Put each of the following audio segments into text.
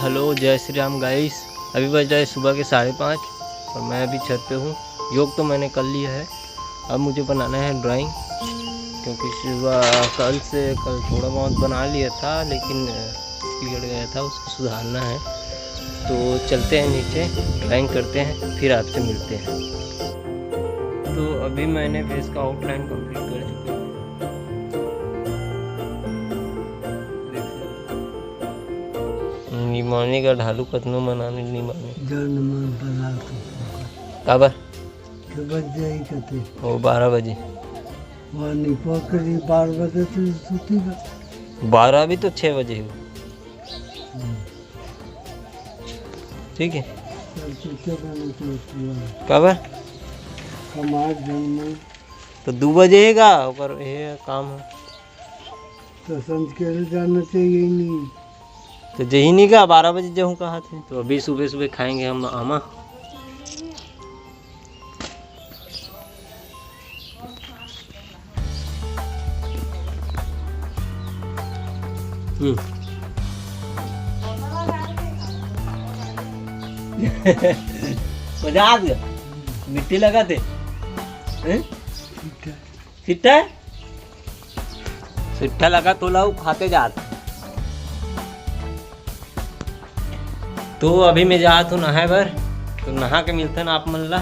Hello जय Shri Ram guys. अभी बज रहा है सुबह के 5:30 और मैं अभी छत पे हूँ। योग तो मैंने कर लिया है, अब मुझे बनाना है ड्राइंग, क्योंकि कल थोड़ा बहुत बना लिया था लेकिन बिगड़ गया था, उसको सुधारना है। तो चलते हैं नीचे, ड्राइंग करते हैं, फिर आपसे मिलते हैं। तो अभी मैंने फेस का आउटलाइन कंप्लीट कर चुका हूँ। निमाने का ढालू कतनो मनाने निमाने काबर वो 12 बजे 12 भी तो 6 बजे हो। ठीक है काबर तो 2 बजे है और ये काम है तो संज के जाना चाहिए नहीं तो जही नहीं का 12 बजे जाऊँ कहा थे। तो अभी सुबह सुबह खाएंगे हम आमा। मजा आ गया, मिट्टी लगाते सिट्टा सिट्टा लगा तो लाओ खाते जाते। तो अभी मैं जात हूँ नहाए बर, तो नहा के मिलते हैं आप मन ला।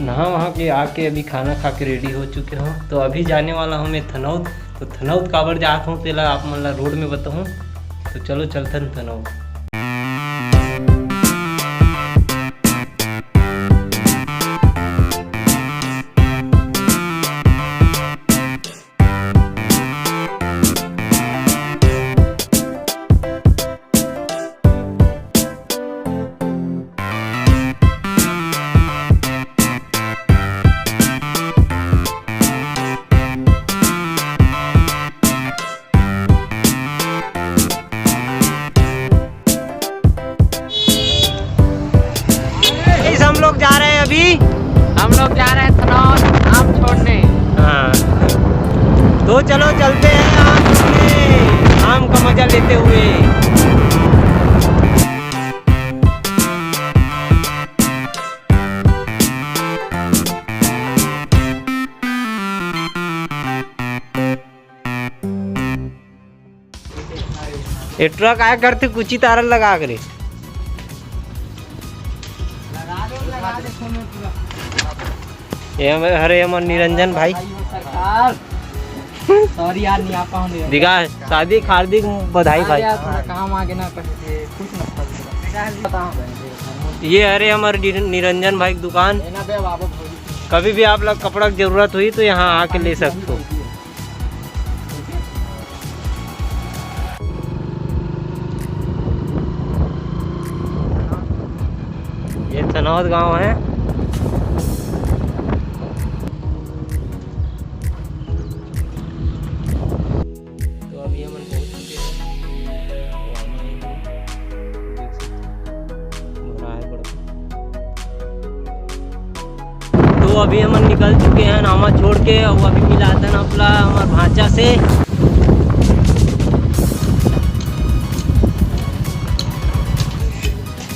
नहा वहाँ के आके अभी खाना खा के रेडी हो चुके हो। तो अभी जाने वाला हूँ मैं थनौत। तो थनौत काबर जात हूँ तेला आप मन ला रोड में बताऊँ। तो चलो चलते हैं थनौत। हम लोग जा रहे हैं थनौत आम छोड़ने। हाँ तो चलो चलते हैं आम छोड़ने, आम का मजा लेते हुए। ये ट्रक आया करते कुछ ही तार लगा करे। ये हरे हमारे निरंजन भाई सॉरी यार नहीं आ पाऊंगा। दिखा शादी हार्दिक बधाई भाई। काम आगे ना कर कुछ ये हरे हमारे निरंजन भाई की दुकान। कभी भी आप लोग कपड़ा की जरूरत हुई तो यहाँ आके ले सकते हो। ये थनौत गांव है। तो अभी हम निकल चुके हैं नामा छोड़ के, और अभी मिलाते हैं अपना हमारे भांचा से।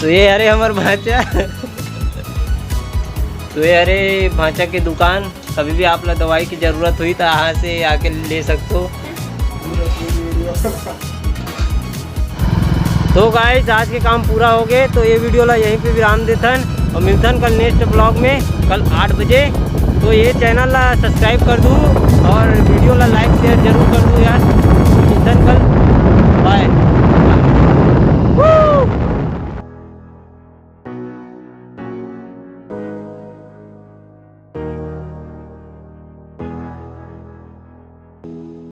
तो ये अरे हमारे भांचा तो ये अरे भांचा की दुकान। कभी भी आप लोग दवाई की ज़रूरत हुई तो यहाँ से आके ले सकते हो। तो गाइस आज के काम पूरा हो गए, तो ये वीडियो ला यहीं पे विराम देथन और मिलथन कल नेक्स्ट ब्लॉग में कल 8 बजे। तो ये चैनल ला सब्सक्राइब कर दूँ और वीडियो ला लाइक शेयर जरूर।